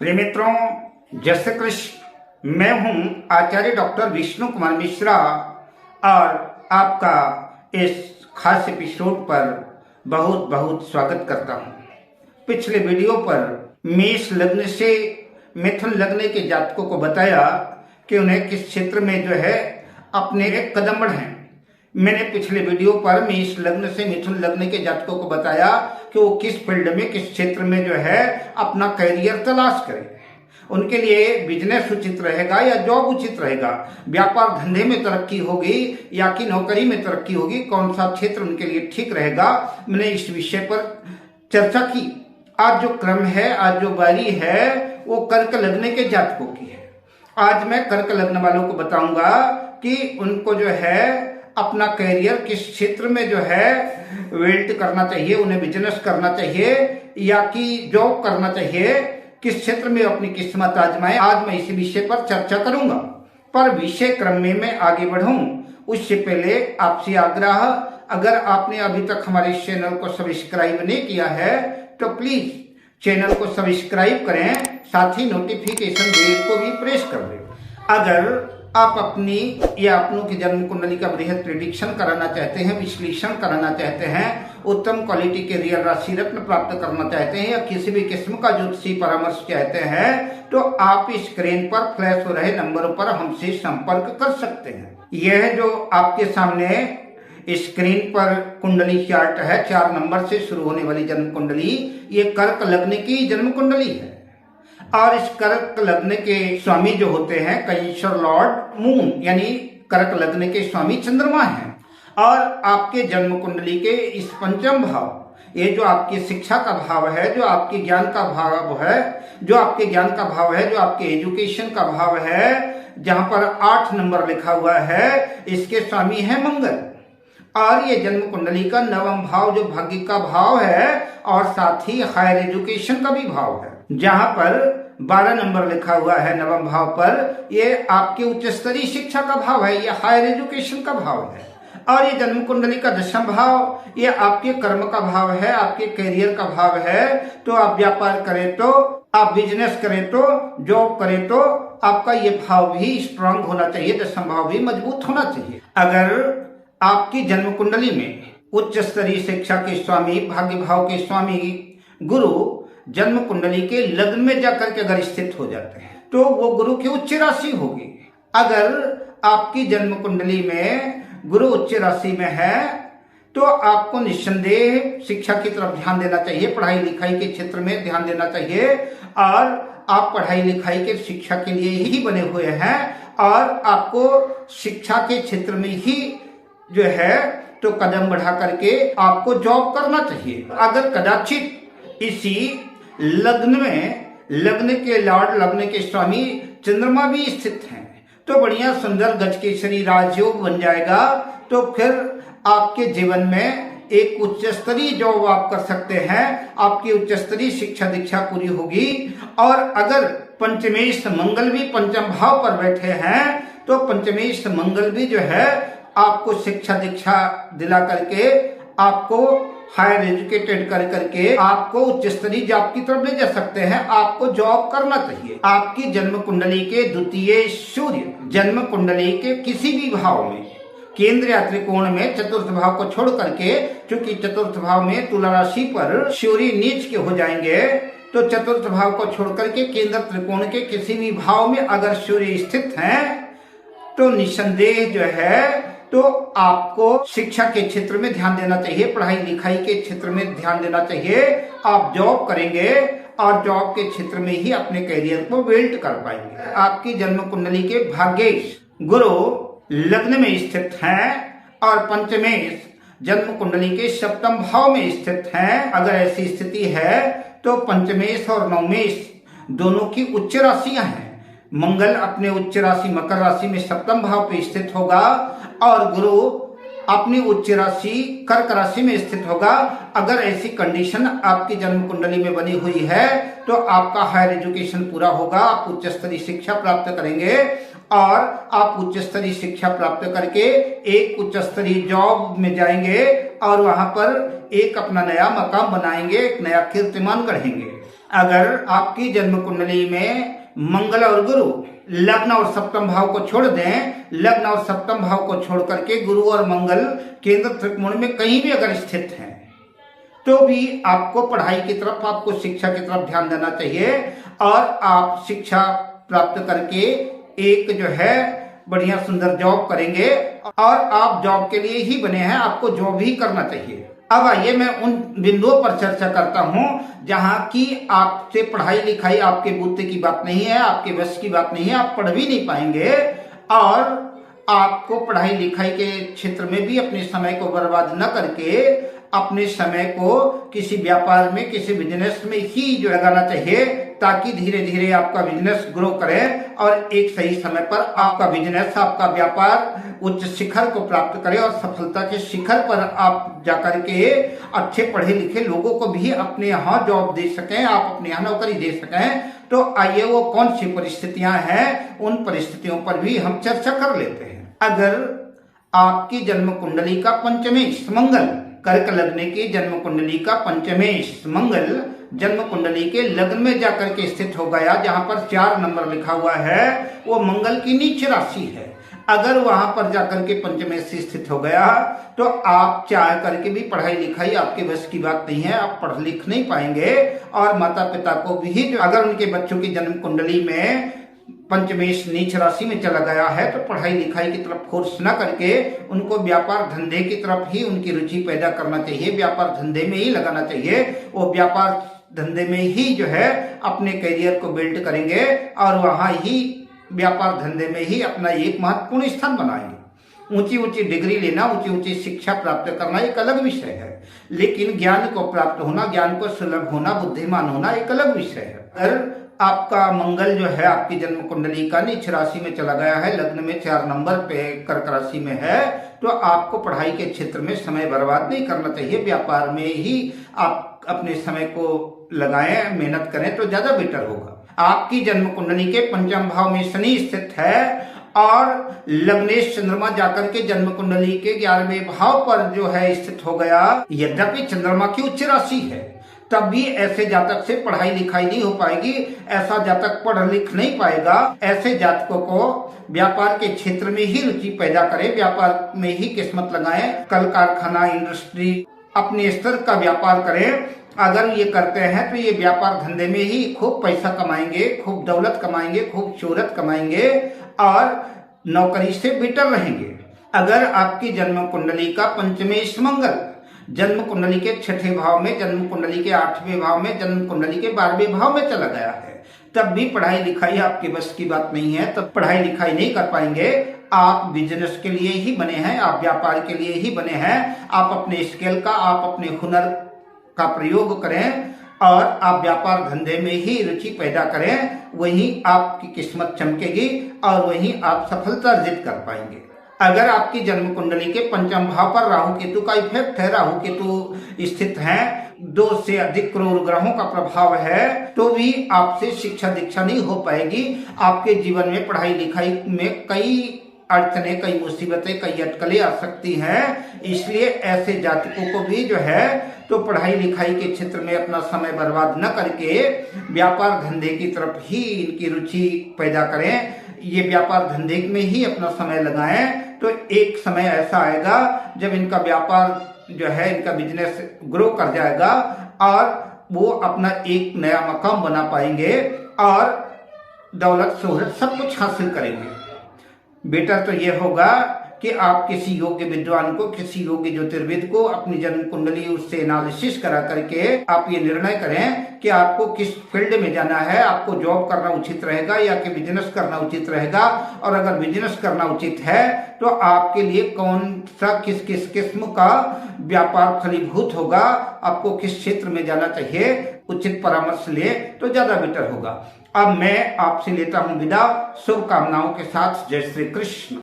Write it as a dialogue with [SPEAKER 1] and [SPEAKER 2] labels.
[SPEAKER 1] प्रिय मित्रों, जय श्री कृष्ण। मैं हूं आचार्य डॉक्टर विष्णु कुमार मिश्रा और आपका इस खास एपिसोड पर बहुत बहुत स्वागत करता हूं। पिछले वीडियो पर मेष लग्न से मिथुन लग्न के जातकों को बताया कि उन्हें किस क्षेत्र में अपने एक कदम बढ़ाएं। मैंने पिछले वीडियो पर मेष लग्न से मिथुन लग्न के जातकों को बताया कि वो किस फील्ड में, किस क्षेत्र में अपना करियर तलाश करें। उनके लिए बिजनेस उचित रहेगा या जॉब उचित रहेगा, व्यापार धंधे में तरक्की होगी या कि नौकरी में तरक्की होगी, कौन सा क्षेत्र उनके लिए ठीक रहेगा। मैंने इस विषय पर चर्चा की। आज जो क्रम है, आज जो बारी है, वो कर्क लग्न के जातकों की है। आज मैं कर्क लग्न वालों को बताऊंगा कि उनको अपना करियर किस क्षेत्र में वेल्ट करना चाहिए, उन्हें बिजनेस करना चाहिए या कि जॉब करना चाहिए, किस क्षेत्र में अपनी किस्मत आजमाएं। आज मैं इसी विषय पर चर्चा करूंगा। पर विषय क्रम में मैं आगे बढ़ूं उससे पहले आपसे आग्रह, अगर आपने अभी तक हमारे चैनल को सब्सक्राइब नहीं किया है तो प्लीज चैनल को सब्सक्राइब करें, साथ ही नोटिफिकेशन बेल को भी प्रेस कर दें। अगर आप अपनी या अपनों की जन्म कुंडली का बृहद प्रेडिक्शन कराना चाहते हैं, विश्लेषण कराना चाहते हैं, उत्तम क्वालिटी के रियल राशि रत्न प्राप्त करना चाहते हैं या किसी भी किस्म का ज्योतिषी परामर्श चाहते हैं तो आप स्क्रीन पर फ्लैश हो रहे नंबरों पर हमसे संपर्क कर सकते हैं। यह जो आपके सामने स्क्रीन पर कुंडली चार्ट है, 4 नंबर से शुरू होने वाली जन्म कुंडली, ये कर्क लग्न की जन्म कुंडली है। और इस कर्क लग्न के स्वामी जो होते हैं कैंसर लॉर्ड मून, यानी कर्क लग्न के स्वामी चंद्रमा हैं। और आपके जन्म कुंडली के इस पंचम भाव, ये जो आपकी शिक्षा का भाव है, जो आपके ज्ञान का भाव है, जो आपके ज्ञान का भाव है, जो आपके एजुकेशन का भाव है, जहां पर 8 नंबर लिखा हुआ है, इसके स्वामी है मंगल। और ये जन्म कुंडली का 9वां भाव जो भाग्य का भाव है और साथ ही हायर एजुकेशन का भी भाव है। जहां पर 12 नंबर लिखा हुआ है 9वां भाव पर, ये आपकी उच्च स्तरीय शिक्षा का भाव है, ये हायर एजुकेशन का भाव है। और ये जन्म कुंडली का 10वां भाव, ये आपके कर्म का भाव है, आपके करियर का भाव है। तो आप व्यापार करें तो, आप बिजनेस करें तो, जॉब करें तो आपका ये भाव भी स्ट्रांग होना चाहिए, 10वां भाव भी मजबूत होना चाहिए। अगर आपकी जन्म कुंडली में उच्च स्तरीय शिक्षा के स्वामी, भाग्य भाव के स्वामी गुरु जन्म कुंडली के लग्न में जाकर के अगर स्थित हो जाते हैं तो वो गुरु की उच्च राशि होगी। अगर आपकी जन्म कुंडली में गुरु उच्च राशि में है तो आपको निस्संदेह शिक्षा की तरफ ध्यान देना चाहिए, पढ़ाई लिखाई के क्षेत्र में ध्यान देना चाहिए। और आप पढ़ाई लिखाई के शिक्षा के लिए ही बने हुए हैं और आपको शिक्षा के क्षेत्र में ही तो कदम बढ़ा करके आपको जॉब करना चाहिए। अगर कदाचित इसी लग्न में, लग्न के लॉर्ड, लग्न के स्वामी चंद्रमा भी स्थित हैं तो बढ़िया सुंदर गजकेसरी राजयोग बन जाएगा। तो फिर आपके जीवन में एक उच्च स्तरीय जॉब आप कर सकते हैं, आपकी उच्च स्तरीय शिक्षा दीक्षा पूरी होगी। और अगर पंचमेश मंगल भी पंचम भाव पर बैठे हैं तो पंचमेश मंगल भी आपको शिक्षा दीक्षा दिला करके, आपको हायर एजुकेटेड कर करके आपको उच्च स्तरीय जॉब की तरफ ले जा सकते हैं। आपको जॉब करना चाहिए। आपकी जन्म कुंडली के द्वितीय सूर्य जन्म कुंडली के किसी भी भाव में, केंद्र या त्रिकोण में, चतुर्थ भाव को छोड़ करके, क्योंकि चतुर्थ भाव में तुला राशि पर सूर्य नीच के हो जाएंगे, तो चतुर्थ भाव को छोड़ करके केंद्र त्रिकोण के किसी भी भाव में अगर सूर्य स्थित हैं तो निस्संदेह तो आपको शिक्षा के क्षेत्र में ध्यान देना चाहिए, पढ़ाई लिखाई के क्षेत्र में ध्यान देना चाहिए। आप जॉब करेंगे और जॉब के क्षेत्र में ही अपने करियर को बिल्ड कर पाएंगे। आपकी जन्म कुंडली के भाग्येश गुरु लग्न में स्थित हैं और पंचमेश जन्म कुंडली के 7वें भाव में स्थित हैं। अगर ऐसी स्थिति है तो पंचमेश और नवमेश दोनों की उच्च राशियां हैं। मंगल अपने उच्च राशि मकर राशि में 7वें भाव पे स्थित होगा और गुरु अपनी उच्च राशि कर्क राशि में स्थित होगा। अगर ऐसी कंडीशन आपकी जन्म कुंडली में बनी हुई है तो आपका हायर एजुकेशन पूरा होगा, आप उच्च स्तरीय शिक्षा प्राप्त करेंगे और आप उच्च स्तरीय शिक्षा प्राप्त करके एक उच्च स्तरीय जॉब में जाएंगे और वहां पर एक अपना नया मकाम बनाएंगे, एक नया कीर्तिमान गढ़ेंगे। अगर आपकी जन्म कुंडली में मंगल और गुरु लग्न और सप्तम भाव को छोड़ दें, लग्न और सप्तम भाव को छोड़ करके गुरु और मंगल केंद्र त्रिकोण में कहीं भी अगर स्थित हैं, तो भी आपको पढ़ाई की तरफ, आपको शिक्षा की तरफ ध्यान देना चाहिए और आप शिक्षा प्राप्त करके एक जो है बढ़िया सुंदर जॉब करेंगे और आप जॉब के लिए ही बने हैं, आपको जॉब ही करना चाहिए। अब आइए मैं उन बिंदुओं पर चर्चा करता हूं जहां की आपसे पढ़ाई लिखाई आपके बूते की बात नहीं है, आपके बस की बात नहीं है, आप पढ़ भी नहीं पाएंगे और आपको पढ़ाई लिखाई के क्षेत्र में भी अपने समय को बर्बाद न करके अपने समय को किसी व्यापार में, किसी बिजनेस में ही जो लगाना चाहिए, ताकि धीरे धीरे आपका बिजनेस ग्रो करे और एक सही समय पर आपका बिजनेस, आपका व्यापार उच्च शिखर को प्राप्त करे और सफलता के शिखर पर आप जाकर के अच्छे पढ़े लिखे लोगों को भी अपने यहाँ जॉब दे सकें, आप अपने यहाँ नौकरी दे सकें। तो आइए वो कौन सी परिस्थितियां हैं, उन परिस्थितियों पर भी हम चर्चा कर लेते हैं। अगर आपकी जन्म कुंडली का पंचमेश मंगल, कर्क लग्न की जन्म कुंडली का पंचमेश मंगल जन्म कुंडली के लग्न में जाकर के स्थित हो गया, जहां पर 4 नंबर लिखा हुआ है, वो मंगल की नीच राशि है। अगर वहां पर जाकर के पंचमेश से स्थित हो गया तो आप चाह करके भी पढ़ाई लिखाई आपके बस की बात नहीं है, आप पढ़ लिख नहीं पाएंगे और माता पिता को भी अगर उनके बच्चों की जन्म कुंडली में पंचमेश नीच राशि में चला गया है तो पढ़ाई लिखाई की तरफ फोर्स न करके उनको व्यापार धंधे की तरफ ही उनकी रुचि पैदा करना चाहिए, व्यापार धंधे में ही लगाना चाहिए। वो व्यापार धंधे में ही जो है अपने करियर को बिल्ड करेंगे और वहां ही व्यापार धंधे में ही अपना एक महत्वपूर्ण स्थान बनाएंगे। ऊंची ऊंची डिग्री लेना, ऊंची ऊंची शिक्षा प्राप्त करना एक अलग विषय है, लेकिन ज्ञान को प्राप्त होना, ज्ञान को सुलभ होना, बुद्धिमान होना एक अलग विषय है। अगर आपका मंगल जो है आपकी जन्म कुंडली का नीच राशि में चला गया है, लग्न में 4 नंबर पे कर्क राशि में है, तो आपको पढ़ाई के क्षेत्र में समय बर्बाद नहीं करना चाहिए, व्यापार में ही आप अपने समय को लगाएं, मेहनत करें तो ज्यादा बेटर होगा। आपकी जन्म कुंडली के पंचम भाव में शनि स्थित है और लग्नेश चंद्रमा जाकर के जन्म कुंडली के 11वें भाव पर जो है स्थित हो गया। यद्यपि चंद्रमा की उच्च राशि है, तब भी ऐसे जातक से पढ़ाई लिखाई नहीं हो पाएगी, ऐसा जातक पढ़ लिख नहीं पाएगा। ऐसे जातकों को व्यापार के क्षेत्र में ही रुचि पैदा करें, व्यापार में ही किस्मत लगाएं, कल कारखाना, इंडस्ट्री, अपने स्तर का व्यापार करें। अगर ये करते हैं तो ये व्यापार धंधे में ही खूब पैसा कमाएंगे, खूब दौलत कमाएंगे, खूब शोहरत कमाएंगे और नौकरी से बेटर रहेंगे। अगर आपकी जन्म कुंडली का पंचमेश मंगल जन्म कुंडली के 6ठे भाव में, जन्म कुंडली के 8वें भाव में, जन्म कुंडली के 12वें भाव में चला गया है, तब भी पढ़ाई लिखाई आपके बस की बात नहीं है, तब पढ़ाई लिखाई नहीं कर पाएंगे। आप बिजनेस के लिए ही बने हैं, आप व्यापार के लिए ही बने हैं। आप अपने स्किल का, आप अपने हुनर का प्रयोग करें और आप व्यापार धंधे में ही रुचि पैदा करें, वहीं आपकी किस्मत चमकेगी और वहीं आप सफलता अर्जित कर पाएंगे। अगर आपकी जन्म कुंडली के पंचम भाव पर राहु केतु का इफेक्ट है, राहु केतु स्थित हैं, 2 से अधिक क्रूर ग्रहों का प्रभाव है, तो भी आपसे शिक्षा दीक्षा नहीं हो पाएगी। आपके जीवन में पढ़ाई लिखाई में कई अड़चनें, कई मुसीबतें, कई अटकलें आ सकती हैं। इसलिए ऐसे जातकों को भी जो है तो पढ़ाई लिखाई के क्षेत्र में अपना समय बर्बाद न करके व्यापार धंधे की तरफ ही इनकी रुचि पैदा करें, ये व्यापार धंधे में ही अपना समय लगाएं। तो एक समय ऐसा आएगा जब इनका व्यापार जो है, इनका बिजनेस ग्रो कर जाएगा और वो अपना एक नया मकाम बना पाएंगे और दौलत शोहरत सब कुछ हासिल करेंगे। बेटर तो ये होगा कि आप किसी योग्य विद्वान को, किसी योग्य ज्योतिर्विद को अपनी जन्म कुंडली उससे एनालिसिस करा करके आप ये निर्णय करें कि आपको किस फील्ड में जाना है, आपको जॉब करना उचित रहेगा या कि बिजनेस करना उचित रहेगा। और अगर बिजनेस करना उचित है तो आपके लिए कौन सा किस किस्म का व्यापार फलीभूत होगा, आपको किस क्षेत्र में जाना चाहिए, उचित परामर्श ले तो ज्यादा बेटर होगा। अब मैं आपसे लेता हूं विदा, शुभकामनाओं के साथ। जय श्री कृष्ण।